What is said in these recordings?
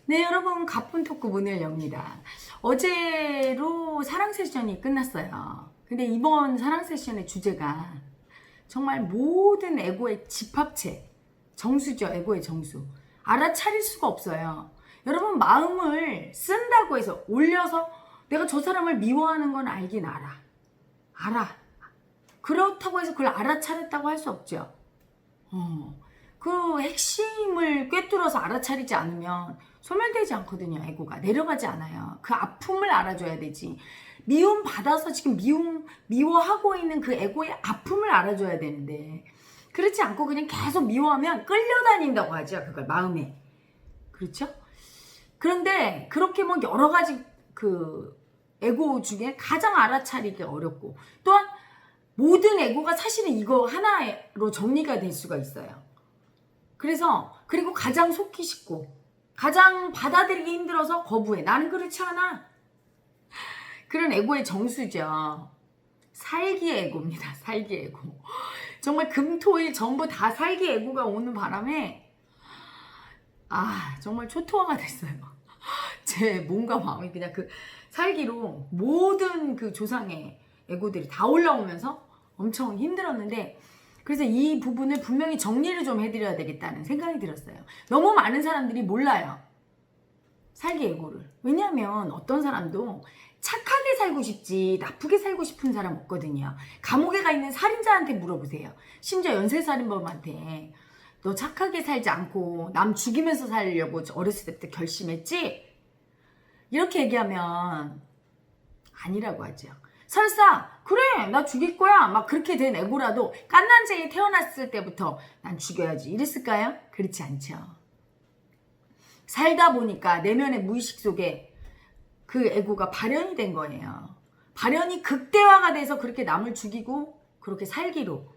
네, 여러분, 가쁜 토크 문을 엽니다. 어제로 사랑 세션이 끝났어요. 근데 이번 사랑 세션의 주제가 정말 모든 에고의 집합체, 정수죠. 에고의 정수. 알아차릴 수가 없어요. 여러분, 마음을 쓴다고 해서 올려서 내가 저 사람을 미워하는 건 알긴 알아. 그렇다고 해서 그걸 알아차렸다고 할 수 없죠. 그 핵심을 꿰뚫어서 알아차리지 않으면 소멸되지 않거든요. 에고가 내려가지 않아요. 그 아픔을 알아줘야 되지. 미움 받아서 지금 미워하고 있는 그 에고의 아픔을 알아줘야 되는데, 그렇지 않고 그냥 계속 미워하면 끌려다닌다고 하죠. 그걸 마음에. 그렇죠? 그런데 그렇게 뭐 여러 가지 그 에고 중에 가장 알아차리기 어렵고, 또한 모든 에고가 사실은 이거 하나로 정리가 될 수가 있어요. 그리고 가장 속기 쉽고 가장 받아들이기 힘들어서 거부해. 나는 그렇지 않아. 그런 에고의 정수죠. 살기의 에고입니다. 살기의 에고. 정말 금토일 전부 다 살기의 에고가 오는 바람에 정말 초토화가 됐어요. 제 몸과 마음이 그냥 그 살기로 모든 그 조상의 에고들이 다 올라오면서 엄청 힘들었는데, 그래서 이 부분을 분명히 정리를 좀 해드려야 되겠다는 생각이 들었어요. 너무 많은 사람들이 몰라요. 살기 에고를. 왜냐하면 어떤 사람도 착하게 살고 싶지 나쁘게 살고 싶은 사람 없거든요. 감옥에 가 있는 살인자한테 물어보세요. 심지어 연쇄살인범한테 너 착하게 살지 않고 남 죽이면서 살려고 어렸을 때부터 결심했지? 이렇게 얘기하면 아니라고 하죠. 설사 그래 나 죽일 거야 막 그렇게 된 에고라도 깐난쟁이 태어났을 때부터 난 죽여야지 이랬을까요? 그렇지 않죠. 살다 보니까 내면의 무의식 속에 그 에고가 발현이 된 거예요. 발현이 극대화가 돼서 그렇게 남을 죽이고 그렇게 살기로.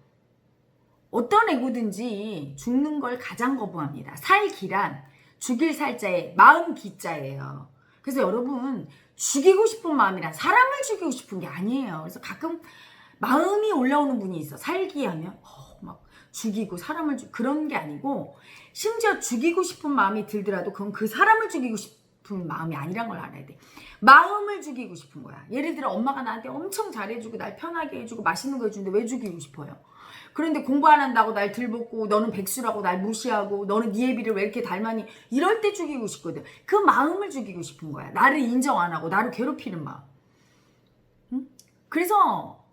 어떤 에고든지 죽는 걸 가장 거부합니다. 살기란 죽일 살자에 마음 기자예요. 그래서 여러분, 죽이고 싶은 마음이란 사람을 죽이고 싶은 게 아니에요. 그래서 가끔 마음이 올라오는 분이 있어. 살기 하면 막 죽이고 사람을 그런 게 아니고, 심지어 죽이고 싶은 마음이 들더라도 그건 그 사람을 죽이고 싶은 마음이 아니란 걸 알아야 돼. 마음을 죽이고 싶은 거야. 예를 들어 엄마가 나한테 엄청 잘해주고 날 편하게 해주고 맛있는 거 해주는데 왜 죽이고 싶어요? 그런데 공부 안 한다고 날 들볶고 너는 백수라고 날 무시하고 너는 네 애비를 왜 이렇게 닮았니? 이럴 때 죽이고 싶거든. 그 마음을 죽이고 싶은 거야. 나를 인정 안 하고 나를 괴롭히는 마음. 응? 그래서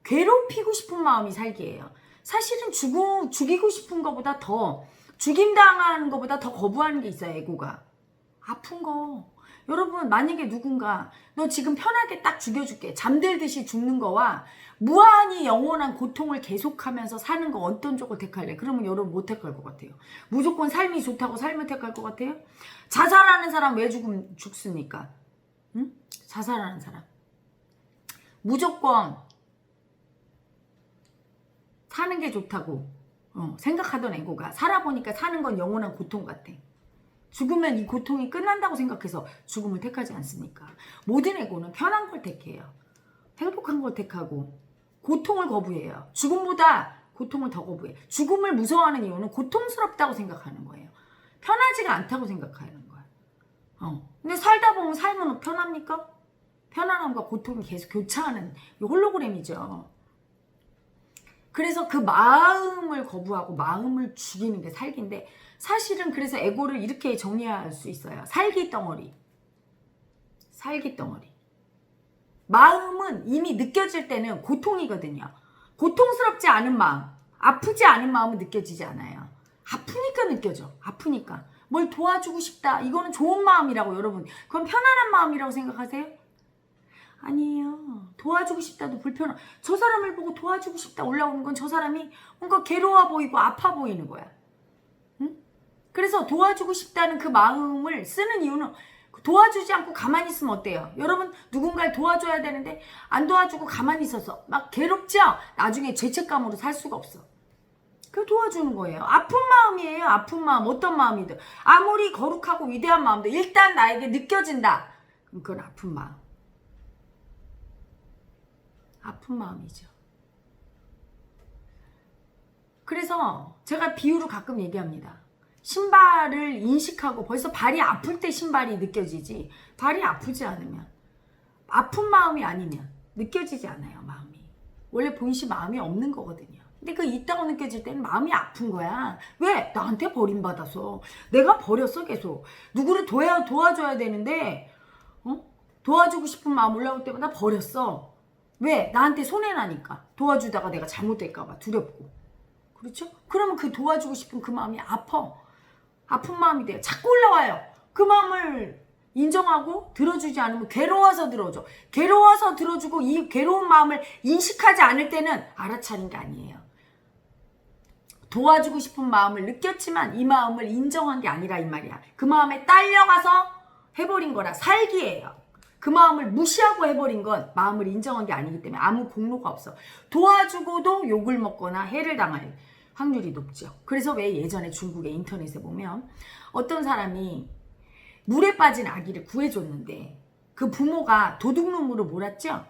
괴롭히고 싶은 마음이 살기예요. 사실은 죽이고 싶은 것보다 더, 죽임당하는 것보다 더 거부하는 게 있어요. 에고가. 아픈 거. 여러분, 만약에 누군가 너 지금 편하게 딱 죽여줄게, 잠들듯이 죽는 거와 무한히 영원한 고통을 계속하면서 사는 거 어떤 쪽을 택할래? 그러면 여러분 못 택할 것 같아요. 무조건 삶이 좋다고 삶을 택할 것 같아요? 자살하는 사람 왜 죽습니까? 응? 자살하는 사람 무조건 사는 게 좋다고 생각하던 에고가 살아보니까 사는 건 영원한 고통 같아. 죽으면 이 고통이 끝난다고 생각해서 죽음을 택하지 않습니까? 모든 에고는 편한 걸 택해요. 행복한 걸 택하고 고통을 거부해요. 죽음보다 고통을 더 거부해. 죽음을 무서워하는 이유는 고통스럽다고 생각하는 거예요. 편하지가 않다고 생각하는 거예요. 근데 살다 보면 삶은 편합니까? 편안함과 고통이 계속 교차하는 이 홀로그램이죠. 그래서 그 마음을 거부하고 마음을 죽이는 게 살기인데, 사실은 그래서 에고를 이렇게 정리할 수 있어요. 살기 덩어리. 살기 덩어리. 마음은 이미 느껴질 때는 고통이거든요. 고통스럽지 않은 마음, 아프지 않은 마음은 느껴지지 않아요. 아프니까 느껴져. 아프니까. 뭘 도와주고 싶다. 이거는 좋은 마음이라고 여러분. 그건 편안한 마음이라고 생각하세요? 아니에요. 도와주고 싶다도 불편한. 저 사람을 보고 도와주고 싶다 올라오는 건 저 사람이 뭔가 괴로워 보이고 아파 보이는 거야. 응? 그래서 도와주고 싶다는 그 마음을 쓰는 이유는, 도와주지 않고 가만히 있으면 어때요? 여러분, 누군가를 도와줘야 되는데 안 도와주고 가만히 있어서 막 괴롭죠? 나중에 죄책감으로 살 수가 없어. 그 도와주는 거예요. 아픈 마음이에요. 아픈 마음. 어떤 마음이든. 아무리 거룩하고 위대한 마음도 일단 나에게 느껴진다. 그럼 그건 아픈 마음. 아픈 마음이죠. 그래서 제가 비유로 가끔 얘기합니다. 신발을 인식하고 벌써 발이 아플 때 신발이 느껴지지, 발이 아프지 않으면, 아픈 마음이 아니면 느껴지지 않아요. 마음이 원래 본시 마음이 없는 거거든요. 근데 그 있다고 느껴질 때는 마음이 아픈 거야. 왜? 나한테 버림받아서 내가 버렸어. 계속 누구를 도와줘야 되는데 도와주고 싶은 마음 올라올 때마다 버렸어. 왜? 나한테 손해나니까. 도와주다가 내가 잘못될까 봐 두렵고. 그렇죠? 그러면 그 도와주고 싶은 그 마음이 아픈 마음이 돼요. 자꾸 올라와요. 그 마음을 인정하고 들어주지 않으면 괴로워서 들어줘. 괴로워서 들어주고 이 괴로운 마음을 인식하지 않을 때는 알아차린 게 아니에요. 도와주고 싶은 마음을 느꼈지만 이 마음을 인정한 게 아니라 이 말이야. 그 마음에 딸려가서 해버린 거라 살기예요. 그 마음을 무시하고 해버린 건 마음을 인정한 게 아니기 때문에 아무 공로가 없어. 도와주고도 욕을 먹거나 해를 당할 확률이 높죠. 그래서 왜 예전에 중국의 인터넷에 보면 어떤 사람이 물에 빠진 아기를 구해줬는데 그 부모가 도둑놈으로 몰았죠.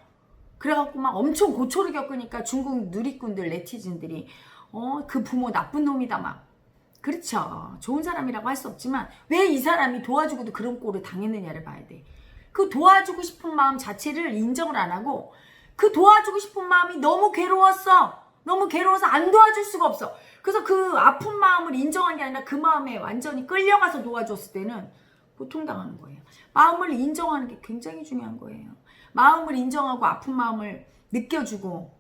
그래갖고 막 엄청 고초를 겪으니까 중국 누리꾼들 네티즌들이 그 부모 나쁜 놈이다 막. 그렇죠. 좋은 사람이라고 할 수 없지만 왜 이 사람이 도와주고도 그런 꼴을 당했느냐를 봐야 돼. 그 도와주고 싶은 마음 자체를 인정을 안 하고 그 도와주고 싶은 마음이 너무 괴로웠어. 너무 괴로워서 안 도와줄 수가 없어. 그래서 그 아픈 마음을 인정한 게 아니라 그 마음에 완전히 끌려가서 도와줬을 때는 고통당하는 거예요. 마음을 인정하는 게 굉장히 중요한 거예요. 마음을 인정하고 아픈 마음을 느껴주고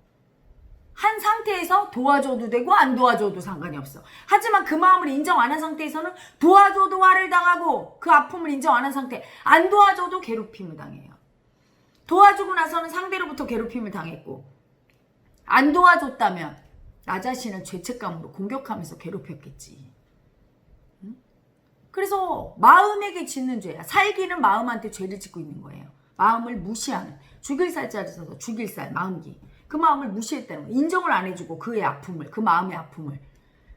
한 상태에서 도와줘도 되고 안 도와줘도 상관이 없어. 하지만 그 마음을 인정 안 한 상태에서는 도와줘도 화를 당하고 그 아픔을 인정 안 한 상태 안 도와줘도 괴롭힘을 당해요. 도와주고 나서는 상대로부터 괴롭힘을 당했고 안 도와줬다면 나 자신을 죄책감으로 공격하면서 괴롭혔겠지. 응? 그래서 마음에게 짓는 죄야. 살기는 마음한테 죄를 짓고 있는 거예요. 마음을 무시하는 죽일 살자를 써서 죽일 살 마음기. 그 마음을 무시했다는 거예요. 인정을 안 해주고 그의 아픔을, 그 마음의 아픔을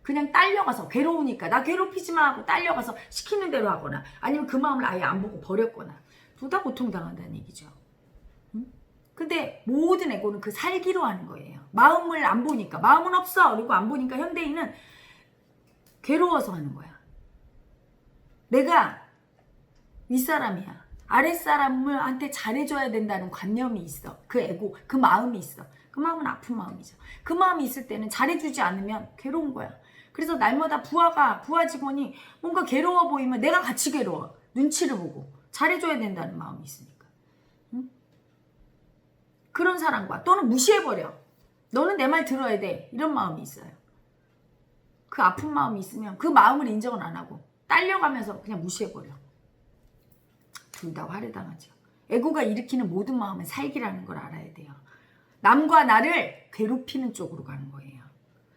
그냥 딸려가서 괴로우니까 나 괴롭히지 마 하고 딸려가서 시키는 대로 하거나 아니면 그 마음을 아예 안 보고 버렸거나 둘 다 고통당한다는 얘기죠. 응? 근데 모든 에고는 그 살기로 하는 거예요. 마음을 안 보니까 마음은 없어 그리고 안 보니까 현대인은 괴로워서 하는 거야. 내가 윗사람이야. 아랫사람한테 잘해줘야 된다는 관념이 있어. 그 에고, 그 마음이 있어. 그 마음은 아픈 마음이죠. 그 마음이 있을 때는 잘해주지 않으면 괴로운 거야. 그래서 날마다 부하 직원이 뭔가 괴로워 보이면 내가 같이 괴로워. 눈치를 보고 잘해줘야 된다는 마음이 있으니까. 응? 그런 사람과 또는 무시해버려. 너는 내 말 들어야 돼. 이런 마음이 있어요. 그 아픈 마음이 있으면 그 마음을 인정을 안 하고 딸려가면서 그냥 무시해버려. 둘 다 화를 당하죠. 에고가 일으키는 모든 마음은 살기라는 걸 알아야 돼요. 남과 나를 괴롭히는 쪽으로 가는 거예요.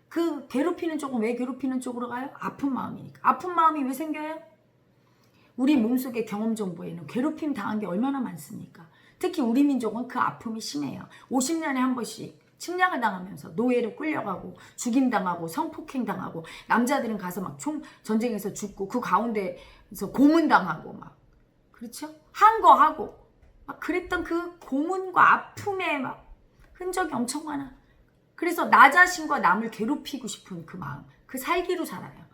그 괴롭히는 쪽은 왜 괴롭히는 쪽으로 가요? 아픈 마음이니까. 아픈 마음이 왜 생겨요? 우리 몸속의 경험 정보에는 괴롭힘 당한 게 얼마나 많습니까? 특히 우리 민족은 그 아픔이 심해요. 50년에 한 번씩 침략을 당하면서 노예로 끌려가고 죽임당하고 성폭행당하고 남자들은 가서 막 전쟁에서 죽고 그 가운데서 고문당하고 막 그렇죠? 한 거 하고 막 그랬던 그 고문과 아픔의 막 흔적이 엄청 많아. 그래서 나 자신과 남을 괴롭히고 싶은 그 마음, 그 살기로 살아요.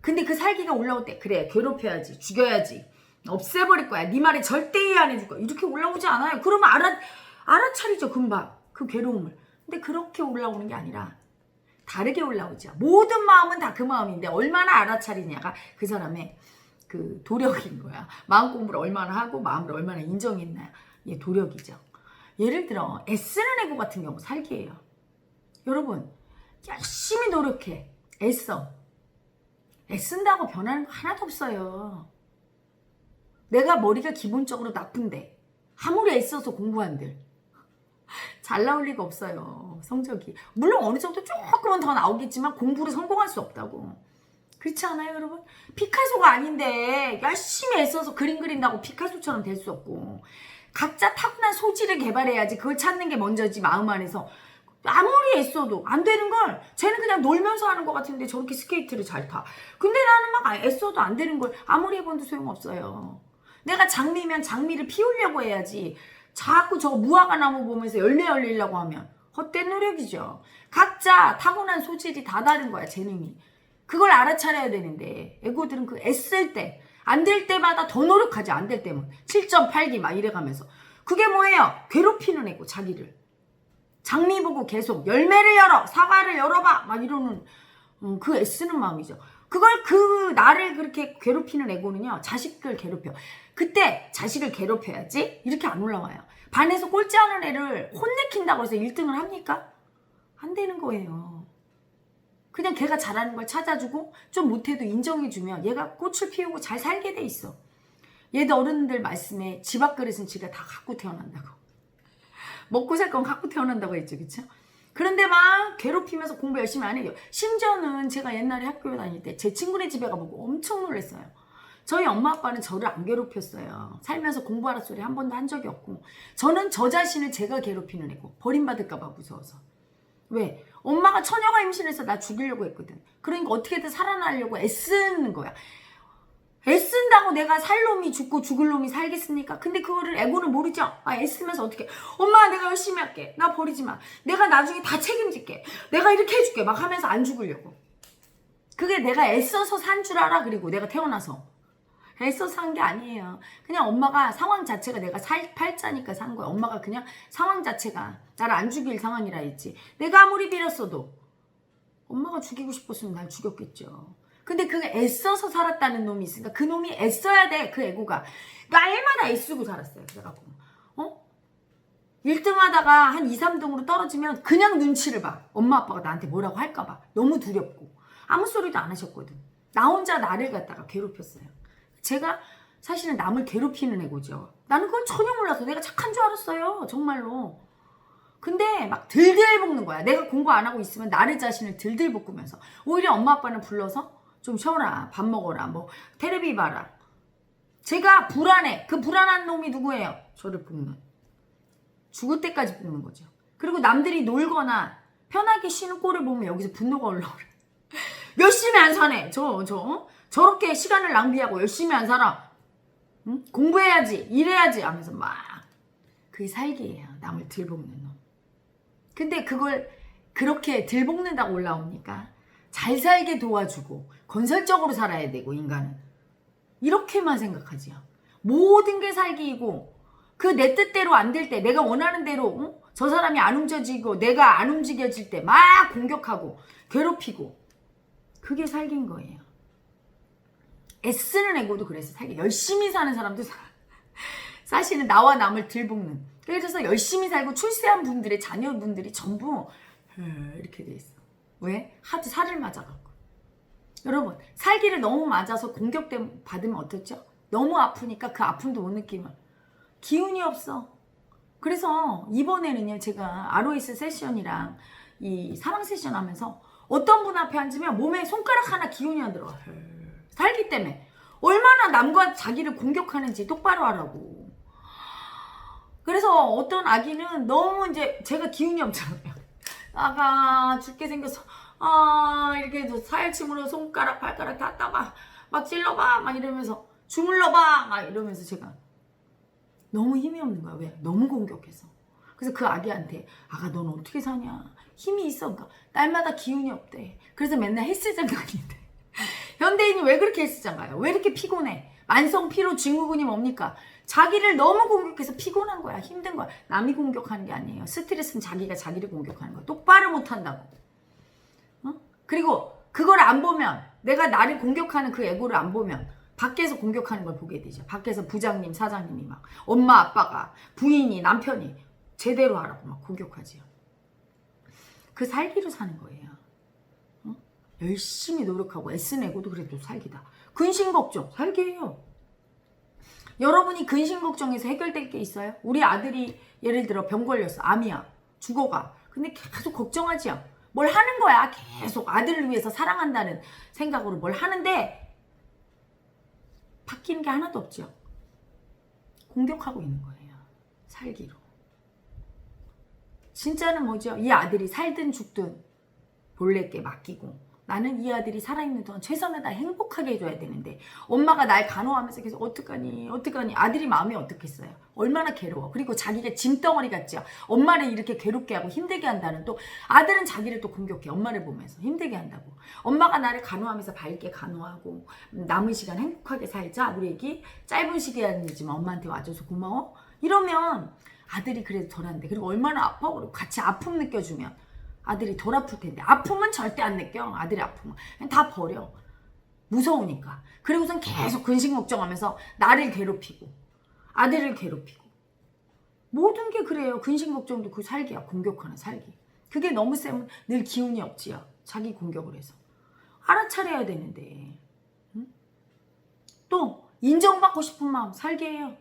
근데 그 살기가 올라올 때 그래 괴롭혀야지, 죽여야지, 없애버릴 거야, 네 말에 절대 이해 안 해줄 거야 이렇게 올라오지 않아요. 그러면 알아차리죠 금방 그 괴로움을. 근데 그렇게 올라오는 게 아니라 다르게 올라오죠. 모든 마음은 다 그 마음인데 얼마나 알아차리냐가 그 사람의 그 도력인 거야. 마음 공부를 얼마나 하고 마음을 얼마나 인정했나 이게 도력이죠. 예를 들어 애쓰는 에고 같은 경우 살기예요. 여러분 열심히 노력해. 애쓴다고 변하는 거 하나도 없어요. 내가 머리가 기본적으로 나쁜데 아무리 애써서 공부한들 잘 나올 리가 없어요. 성적이. 물론 어느 정도 조금은 더 나오겠지만 공부로 성공할 수 없다고. 그렇지 않아요 여러분? 피카소가 아닌데 열심히 애써서 그림 그린다고 피카소처럼 될 수 없고 각자 타고난 소질을 개발해야지. 그걸 찾는 게 먼저지. 마음 안에서 아무리 애써도 안 되는 걸 쟤는 그냥 놀면서 하는 것 같은데 저렇게 스케이트를 잘 타. 근데 나는 막 애써도 안 되는 걸 아무리 해본도 소용없어요. 내가 장미면 장미를 피우려고 해야지. 자꾸 저 무화과 나무 보면서 열매 열리려고 하면 헛된 노력이죠. 각자 타고난 소질이 다 다른 거야. 재능이. 그걸 알아차려야 되는데 애고들은 그 애쓸 때 안 될 때마다 더 노력하지. 안 될 때면 7.8기 막 이래가면서 그게 뭐예요? 괴롭히는 애고 자기를 장미 보고 계속 열매를 열어 사과를 열어봐 막 이러는 그 애쓰는 마음이죠. 그걸 그 나를 그렇게 괴롭히는 애고는요 자식을 괴롭혀. 그때 자식을 괴롭혀야지 이렇게 안 올라와요. 반에서 꼴찌하는 애를 혼내킨다고 해서 1등을 합니까? 안 되는 거예요. 그냥 걔가 잘하는 걸 찾아주고 좀 못해도 인정해주면 얘가 꽃을 피우고 잘 살게 돼 있어. 얘도 어른들 말씀에 집 앞그릇은 지가 다 갖고 태어난다고. 먹고 살 건 갖고 태어난다고 했죠. 그쵸? 그런데 막 괴롭히면서 공부 열심히 안 해요. 심지어는 제가 옛날에 학교 다닐 때 제 친구네 집에 가보고 엄청 놀랐어요. 저희 엄마 아빠는 저를 안 괴롭혔어요. 살면서 공부하라 소리 한 번도 한 적이 없고 저는 저 자신을 제가 괴롭히는 애고 버림받을까 봐 무서워서. 왜? 엄마가 처녀가 임신해서 나 죽이려고 했거든. 그러니까 어떻게든 살아나려고 애쓰는 거야. 애쓴다고 내가 살 놈이 죽고 죽을 놈이 살겠습니까? 근데 그거를 애고는 모르죠. 애쓰면서 어떻게 엄마 내가 열심히 할게. 나 버리지 마. 내가 나중에 다 책임질게. 내가 이렇게 해줄게. 막 하면서 안 죽으려고. 그게 내가 애써서 산 줄 알아. 그리고 내가 태어나서 애써서 산 게 아니에요. 그냥 엄마가 상황 자체가 내가 팔자니까 산 거야. 엄마가 그냥 상황 자체가 나를 안 죽일 상황이라 했지. 내가 아무리 빌었어도 엄마가 죽이고 싶었으면 날 죽였겠죠. 근데 그게 애써서 살았다는 놈이 있으니까 그 놈이 애써야 돼. 그 애고가 날마다 애쓰고 살았어요. 그래갖고 1등 하다가 한 2, 3등으로 떨어지면 그냥 눈치를 봐. 엄마 아빠가 나한테 뭐라고 할까 봐. 너무 두렵고 아무 소리도 안 하셨거든. 나 혼자 나를 갖다가 괴롭혔어요. 제가 사실은 남을 괴롭히는 애고죠. 나는 그걸 전혀 몰라서 내가 착한 줄 알았어요. 정말로. 근데 막 들들 볶는 거야. 내가 공부 안 하고 있으면 나를 자신을 들들 볶으면서 오히려 엄마 아빠는 불러서 좀 쉬어라. 밥 먹어라. 뭐 테레비 봐라. 제가 불안해. 그 불안한 놈이 누구예요? 저를 볶는. 죽을 때까지 볶는 거죠. 그리고 남들이 놀거나 편하게 쉬는 꼴을 보면 여기서 분노가 올라오래. 열심히 안 사네. 저렇게 시간을 낭비하고 열심히 안 살아. 응? 공부해야지. 일해야지 하면서 막 그게 살기예요. 남을 들볶는 놈. 근데 그걸 그렇게 들볶는다고 올라옵니까? 잘 살게 도와주고 건설적으로 살아야 되고 인간은 이렇게만 생각하지요. 모든 게 살기이고 그 내 뜻대로 안 될 때 내가 원하는 대로 저 사람이 안 움직여지고 내가 안 움직여질 때 막 공격하고 괴롭히고 그게 살기인 거예요. 애쓰는 애고도 그래서 살기. 열심히 사는 사람도 사실은 나와 남을 들볶는. 그래서 열심히 살고 출세한 분들의 자녀분들이 전부 이렇게 돼 있어. 왜? 하도 살을 맞아갖고. 여러분 살기를 너무 맞아서 받으면 어떻죠? 너무 아프니까 그 아픔도 못 느끼면 기운이 없어. 그래서 이번에는요 제가 ROS 세션이랑 이 사랑 세션 하면서 어떤 분 앞에 앉으면 몸에 손가락 하나 기운이 안 들어가. 살기 때문에 얼마나 남과 자기를 공격하는지 똑바로 하라고. 그래서 어떤 아기는 너무 이제 제가 기운이 없잖아요. 아가 죽게 생겨서 이렇게 해서 사열침으로 손가락 발가락 다 따봐 막 찔러봐 막 이러면서 주물러봐 막 이러면서 제가 너무 힘이 없는 거야. 왜? 너무 공격해서. 그래서 그 아기한테 아가 넌 어떻게 사냐 힘이 있어. 그러니까 날마다 기운이 없대. 그래서 맨날 헬스장 다니는데 현대인이 왜 그렇게 헬스장 가요? 왜 이렇게 피곤해? 만성 피로 증후군이 뭡니까? 자기를 너무 공격해서 피곤한 거야. 힘든 거야. 남이 공격하는 게 아니에요. 스트레스는 자기가 자기를 공격하는 거야. 똑바로 못한다고. 그리고 그걸 안 보면 내가 나를 공격하는 그 애고를 안 보면 밖에서 공격하는 걸 보게 되죠. 밖에서 부장님, 사장님이 막 엄마, 아빠가, 부인이, 남편이 제대로 하라고 막 공격하지요. 그 살기로 사는 거예요. 열심히 노력하고 애쓴 애고도 그래도 살기다. 근심 걱정, 살기예요. 여러분이 근심 걱정에서 해결될 게 있어요? 우리 아들이 예를 들어 병 걸렸어. 암이야. 죽어가. 근데 계속 걱정하지요. 뭘 하는 거야. 계속 아들을 위해서 사랑한다는 생각으로 뭘 하는데 바뀌는 게 하나도 없죠. 공격하고 있는 거예요. 살기로. 진짜는 뭐죠? 이 아들이 살든 죽든 본래께 맡기고 나는 이 아들이 살아있는 동안 최선을 다 행복하게 해줘야 되는데 엄마가 날 간호하면서 계속 어떡하니 아들이 마음이 어떻겠어요. 얼마나 괴로워. 그리고 자기가 짐덩어리 같죠. 엄마를 이렇게 괴롭게 하고 힘들게 한다는 또 아들은 자기를 또 공격해. 엄마를 보면서 힘들게 한다고. 엄마가 나를 간호하면서 밝게 간호하고 남은 시간 행복하게 살자. 우리 애기 짧은 시간이지만 엄마한테 와줘서 고마워. 이러면 아들이 그래도 덜한데. 그리고 얼마나 아파. 그리고 같이 아픔 느껴주면 아들이 덜 아플 텐데. 아픔은 절대 안 느껴. 아들의 아픔은 그냥 다 버려. 무서우니까. 그리고선 계속 근심 걱정하면서 나를 괴롭히고 아들을 괴롭히고 모든 게 그래요. 근심 걱정도 그 살기야. 공격하는 살기. 그게 너무 세면 늘 기운이 없지요. 자기 공격을 해서. 알아차려야 되는데. 응? 또 인정받고 싶은 마음 살게예요.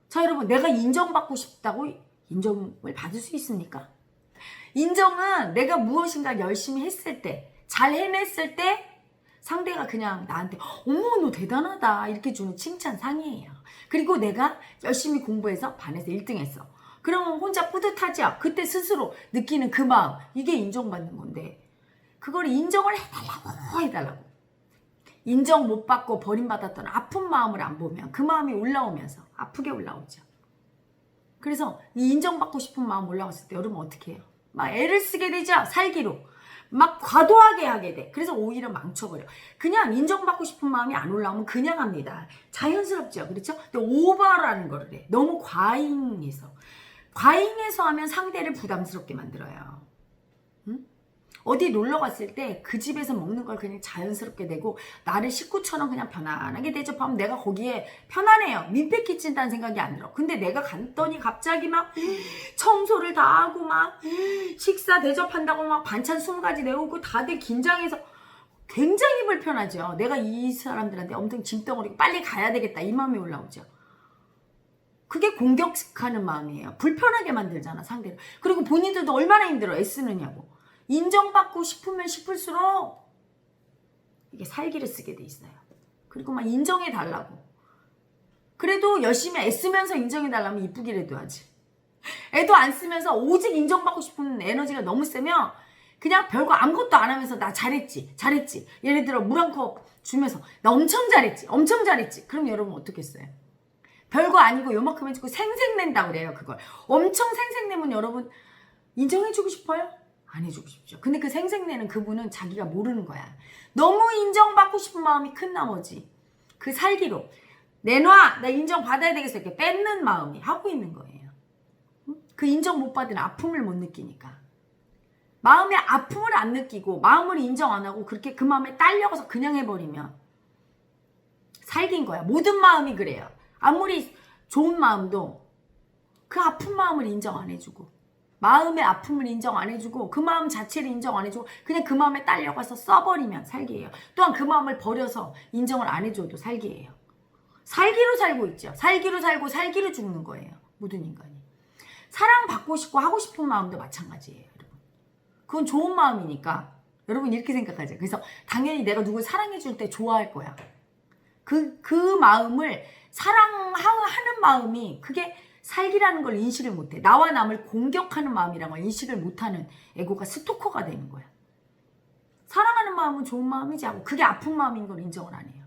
자, 여러분, 내가 인정받고 싶다고 인정을 받을 수 있습니까? 인정은 내가 무엇인가 열심히 했을 때, 잘 해냈을 때 상대가 그냥 나한테 어머 너 대단하다 이렇게 주는 칭찬상이에요. 그리고 내가 열심히 공부해서 반에서 1등 했어. 그러면 혼자 뿌듯하죠. 그때 스스로 느끼는 그 마음, 이게 인정받는 건데 그걸 인정을 해달라고. 인정 못 받고 버림받았던 아픈 마음을 안 보면 그 마음이 올라오면서 아프게 올라오죠. 그래서 이 인정받고 싶은 마음 올라왔을 때 여러분 어떻게 해요? 막 애를 쓰게 되죠. 살기로. 막 과도하게 하게 돼. 그래서 오히려 망쳐버려. 그냥 인정받고 싶은 마음이 안 올라오면 그냥 합니다. 자연스럽죠. 그렇죠? 근데 오버라는 거를 해. 너무 과잉해서 하면 상대를 부담스럽게 만들어요. 응? 어디 놀러 갔을 때 그 집에서 먹는 걸 그냥 자연스럽게 되고 나를 식구처럼 그냥 편안하게 대접하면 내가 거기에 편안해요. 민폐 끼친다는 생각이 안 들어. 근데 내가 갔더니 갑자기 막 청소를 다 하고 막 식사 대접한다고 막 반찬 20가지 내오고 다들 긴장해서 굉장히 불편하죠. 내가 이 사람들한테 엄청 짐덩어리고 빨리 가야 되겠다 이 마음이 올라오죠. 그게 공격하는 마음이에요. 불편하게 만들잖아 상대를. 그리고 본인들도 얼마나 힘들어 애쓰느냐고. 인정받고 싶으면 싶을수록 이게 살기를 쓰게 돼 있어요. 그리고 막 인정해 달라고. 그래도 열심히 애쓰면서 인정해 달라면 이쁘기라도 하지. 애도 안 쓰면서 오직 인정받고 싶은 에너지가 너무 세면 그냥 별거 아무것도 안 하면서 나 잘했지. 예를 들어 물 한 컵 주면서 나 엄청 잘했지. 그럼 여러분 어떻겠어요? 별거 아니고 요만큼 해주고 생색낸다 그래요. 그걸 엄청 생색내면 여러분 인정해주고 싶어요? 안 해주고 싶죠. 근데 그 생색내는 그분은 자기가 모르는 거야. 너무 인정받고 싶은 마음이 큰 나머지 그 살기로 내놔 나 인정받아야 되겠어 이렇게 뺏는 마음이 하고 있는 거예요. 그 인정 못 받은 아픔을 못 느끼니까. 마음의 아픔을 안 느끼고 마음을 인정 안 하고 그렇게 그 마음에 딸려가서 그냥 해버리면 살긴 거야. 모든 마음이 그래요. 아무리 좋은 마음도 그 아픈 마음을 인정 안 해주고 마음의 아픔을 인정 안 해주고 그 마음 자체를 인정 안 해주고 그냥 그 마음에 딸려가서 써버리면 살기예요. 또한 그 마음을 버려서 인정을 안 해줘도 살기예요. 살기로 살고 있죠. 살기로 살고 살기로 죽는 거예요. 모든 인간이. 사랑받고 싶고 하고 싶은 마음도 마찬가지예요. 여러분. 그건 좋은 마음이니까 여러분 이렇게 생각하죠. 그래서 당연히 내가 누굴 사랑해줄 때 좋아할 거야. 그 마음을 사랑하는 마음이 그게 살기라는 걸 인식을 못해. 나와 남을 공격하는 마음이라는 걸 인식을 못하는 에고가 스토커가 되는 거야. 사랑하는 마음은 좋은 마음이지 하고 그게 아픈 마음인 걸 인정을 안 해요.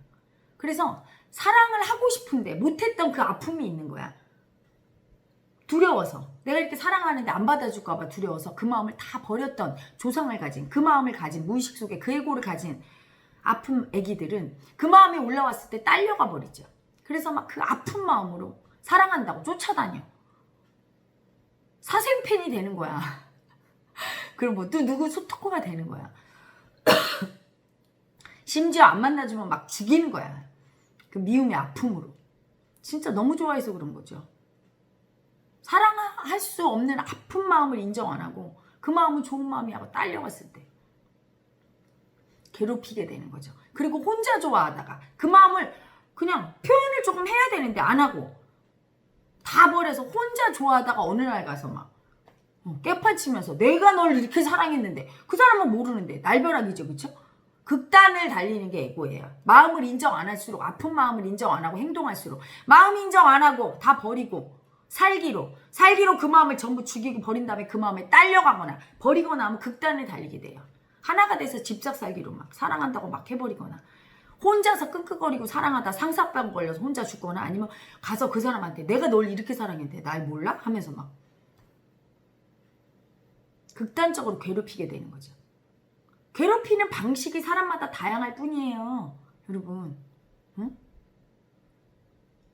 그래서 사랑을 하고 싶은데 못했던 그 아픔이 있는 거야. 두려워서 내가 이렇게 사랑하는데 안 받아줄까 봐 두려워서 그 마음을 다 버렸던 조상을 가진 그 마음을 가진 무의식 속에 그 에고를 가진 아픈 애기들은 그 마음이 올라왔을 때 딸려가 버리죠. 그래서 막 그 아픈 마음으로 사랑한다고 쫓아다녀. 사생팬이 되는 거야. 그리고 뭐 또 누구 스토커가 되는 거야. 심지어 안 만나주면 막 죽이는 거야. 그 미움의 아픔으로. 진짜 너무 좋아해서 그런 거죠. 사랑할 수 없는 아픈 마음을 인정 안 하고 그 마음은 좋은 마음이라고 딸려갔을 때 괴롭히게 되는 거죠. 그리고 혼자 좋아하다가 그 마음을 그냥 표현을 조금 해야 되는데 안 하고 다 버려서 혼자 좋아하다가 어느 날 가서 막 깨팔치면서 내가 널 이렇게 사랑했는데 그 사람은 모르는데 날벼락이죠. 그쵸? 극단을 달리는 게 에고예요. 마음을 인정 안 할수록 아픈 마음을 인정 안 하고 행동할수록 마음 인정 안 하고 다 버리고 살기로 그 마음을 전부 죽이고 버린 다음에 그 마음에 딸려가거나 버리거나 하면 극단을 달리게 돼요. 하나가 돼서 집착살기로 막 사랑한다고 막 해버리거나 혼자서 끙끙거리고 사랑하다 상사병 걸려서 혼자 죽거나 아니면 가서 그 사람한테 내가 널 이렇게 사랑했는데 날 몰라? 하면서 막 극단적으로 괴롭히게 되는 거죠. 괴롭히는 방식이 사람마다 다양할 뿐이에요. 여러분. 응?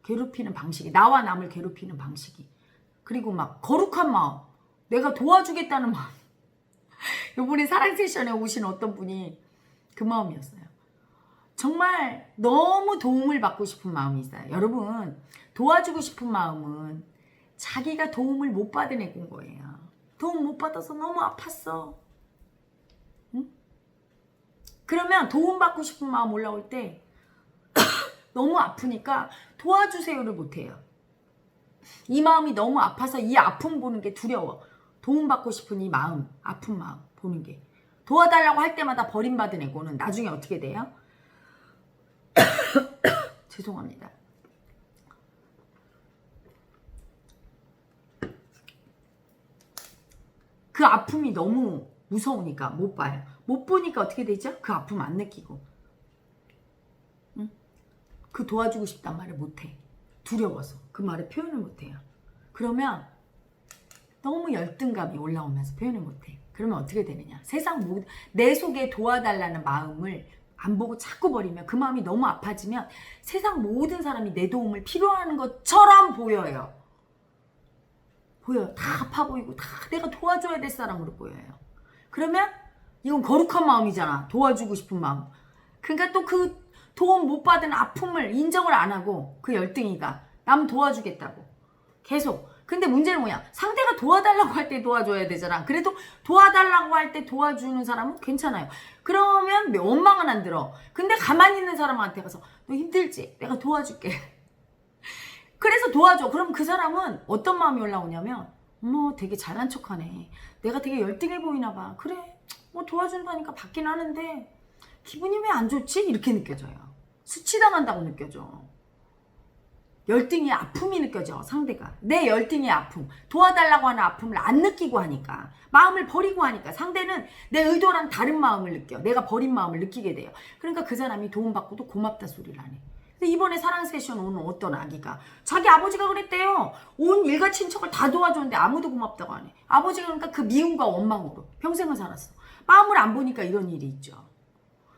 괴롭히는 방식이 나와 남을 괴롭히는 방식이 그리고 막 거룩한 마음 내가 도와주겠다는 마음 요번에 사랑 세션에 오신 어떤 분이 그 마음이었어요. 정말 너무 도움을 받고 싶은 마음이 있어요. 여러분 도와주고 싶은 마음은 자기가 도움을 못 받은 애인 거예요. 도움 못 받아서 너무 아팠어. 응? 그러면 도움받고 싶은 마음 올라올 때 너무 아프니까 도와주세요를 못해요. 이 마음이 너무 아파서 이 아픔 보는 게 두려워. 도움받고 싶은 이 마음, 아픈 마음 보는 게. 도와달라고 할 때마다 버림받은 애고는 나중에 어떻게 돼요? 죄송합니다. 그 아픔이 너무 무서우니까 못 봐요. 못 보니까 어떻게 되죠? 그 아픔 안 느끼고. 응? 그 도와주고 싶단 말을 못해. 두려워서 그 말을 표현을 못해요. 그러면 너무 열등감이 올라오면서 표현을 못해. 그러면 어떻게 되느냐? 세상 모든 내 속에 도와달라는 마음을 안 보고 자꾸 버리면 그 마음이 너무 아파지면 세상 모든 사람이 내 도움을 필요하는 것처럼 보여요. 보여요. 다 아파 보이고 다 내가 도와줘야 될 사람으로 보여요. 그러면 이건 거룩한 마음이잖아. 도와주고 싶은 마음. 그러니까 또 그 도움 못 받은 아픔을 인정을 안 하고 그 열등이가 남 도와주겠다고 계속. 근데 문제는 뭐냐? 상대가 도와달라고 할 때 도와줘야 되잖아. 그래도 도와달라고 할 때 도와주는 사람은 괜찮아요. 그러면 원망은 안 들어. 근데 가만히 있는 사람한테 가서 너 힘들지? 내가 도와줄게. 그래서 도와줘. 그럼 그 사람은 어떤 마음이 올라오냐면 어머 되게 잘난 척하네. 내가 되게 열등해 보이나 봐. 그래 뭐 도와준다니까 받긴 하는데 기분이 왜 안 좋지? 이렇게 느껴져요. 수치당한다고 느껴져. 열등이 아픔이 느껴져. 상대가 내 열등이 아픔 도와달라고 하는 아픔을 안 느끼고 하니까 마음을 버리고 하니까 상대는 내 의도랑 다른 마음을 느껴. 내가 버린 마음을 느끼게 돼요. 그러니까 그 사람이 도움받고도 고맙다 소리를 안 해. 근데 이번에 사랑 세션 오는 어떤 아기가 자기 아버지가 그랬대요. 온 일가 친척을 다 도와줬는데 아무도 고맙다고 안 해. 아버지가 그러니까 그 미움과 원망으로 평생을 살았어. 마음을 안 보니까 이런 일이 있죠.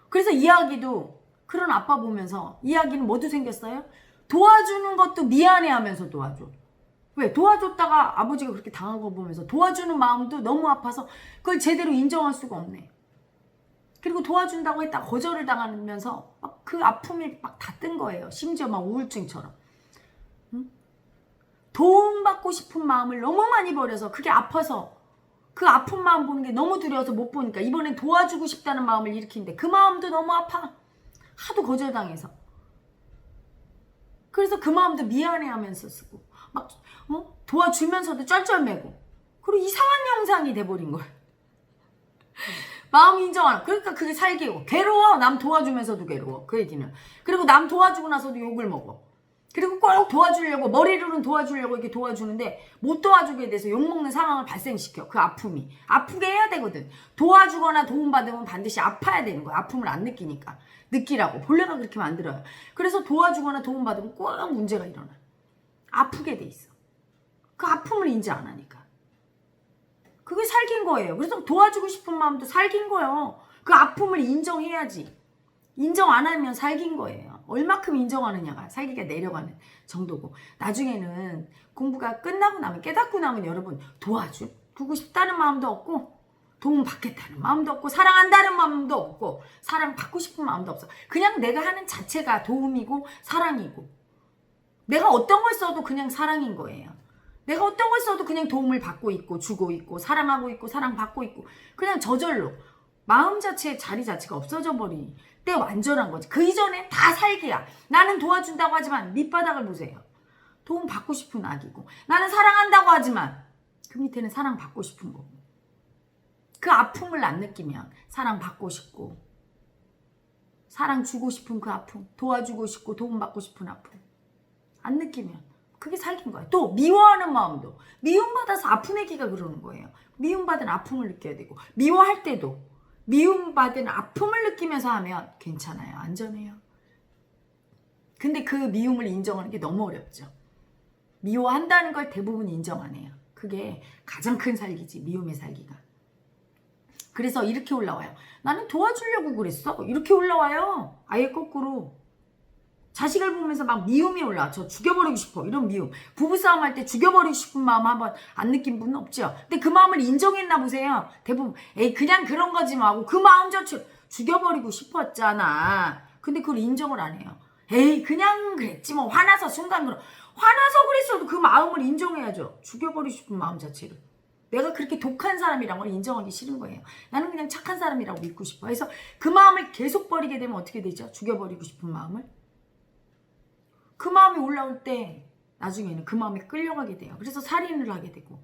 그래서 이야기도 그런 아빠 보면서 이야기는 뭐도 생겼어요? 도와주는 것도 미안해하면서 도와줘. 왜? 도와줬다가 아버지가 그렇게 당한 거 보면서 도와주는 마음도 너무 아파서 그걸 제대로 인정할 수가 없네. 그리고 도와준다고 했다 거절을 당하면서 막 그 아픔이 막 다 뜬 거예요. 심지어 막 우울증처럼. 응? 도움받고 싶은 마음을 너무 많이 버려서 그게 아파서 그 아픈 마음 보는 게 너무 두려워서 못 보니까 이번엔 도와주고 싶다는 마음을 일으키는데 그 마음도 너무 아파. 하도 거절당해서. 그래서 그 마음도 미안해하면서 쓰고 막 도와주면서도 쩔쩔매고 그리고 이상한 영상이 돼버린 거예요. 마음 인정하는. 그러니까 그게 살기고 괴로워. 남 도와주면서도 괴로워. 그 얘기는. 그리고 남 도와주고 나서도 욕을 먹어. 그리고 꼭 도와주려고 머리로는 도와주려고 이렇게 도와주는데 못 도와주게 돼서 욕먹는 상황을 발생시켜. 그 아픔이. 아프게 해야 되거든. 도와주거나 도움받으면 반드시 아파야 되는 거야. 아픔을 안 느끼니까. 느끼라고. 본래가 그렇게 만들어요. 그래서 도와주거나 도움받으면 꼭 문제가 일어나. 아프게 돼 있어. 그 아픔을 인지 안 하니까. 그게 살긴 거예요. 그래서 도와주고 싶은 마음도 살긴 거예요. 그 아픔을 인정해야지. 인정 안 하면 살긴 거예요. 얼마큼 인정하느냐가 살기가 내려가는 정도고 나중에는 공부가 끝나고 나면 깨닫고 나면 여러분 도와주고 싶다는 마음도 없고 도움받겠다는 마음도 없고 사랑한다는 마음도 없고 사랑받고 싶은 마음도 없어. 그냥 내가 하는 자체가 도움이고 사랑이고 내가 어떤 걸 써도 그냥 사랑인 거예요. 내가 어떤 걸 써도 그냥 도움을 받고 있고 주고 있고 사랑하고 있고 사랑받고 있고 그냥 저절로 마음 자체의 자리 자체가 없어져 버리니 때 완전한 거지. 그 이전엔 다 살기야. 나는 도와준다고 하지만 밑바닥을 보세요. 도움 받고 싶은 아기고 나는 사랑한다고 하지만 그 밑에는 사랑받고 싶은 거고 그 아픔을 안 느끼면 사랑받고 싶고 사랑 주고 싶은 그 아픔 도와주고 싶고 도움받고 싶은 아픔 안 느끼면 그게 살긴 거야. 또 미워하는 마음도 미움받아서 아픈 애기가 그러는 거예요. 미움받은 아픔을 느껴야 되고 미워할 때도 미움받은 아픔을 느끼면서 하면 괜찮아요. 안전해요. 근데 그 미움을 인정하는 게 너무 어렵죠. 미워한다는 걸 대부분 인정 안 해요. 그게 가장 큰 살기지, 미움의 살기가. 그래서 이렇게 올라와요. 나는 도와주려고 그랬어. 이렇게 올라와요. 아예 거꾸로. 자식을 보면서 막 미움이 올라와. 저 죽여버리고 싶어. 이런 미움. 부부싸움 할 때 죽여버리고 싶은 마음 한번 안 느낀 분은 없죠. 근데 그 마음을 인정했나 보세요. 대부분 에이 그냥 그런 거지 뭐 하고 그 마음 자체 죽여버리고 싶었잖아. 근데 그걸 인정을 안 해요. 에이 그냥 그랬지 뭐 화나서 순간 화나서 그랬어도 그 마음을 인정해야죠. 죽여버리고 싶은 마음 자체를. 내가 그렇게 독한 사람이란 걸 인정하기 싫은 거예요. 나는 그냥 착한 사람이라고 믿고 싶어. 그래서 그 마음을 계속 버리게 되면 어떻게 되죠? 죽여버리고 싶은 마음을. 그 마음이 올라올 때 나중에는 그 마음에 끌려가게 돼요. 그래서 살인을 하게 되고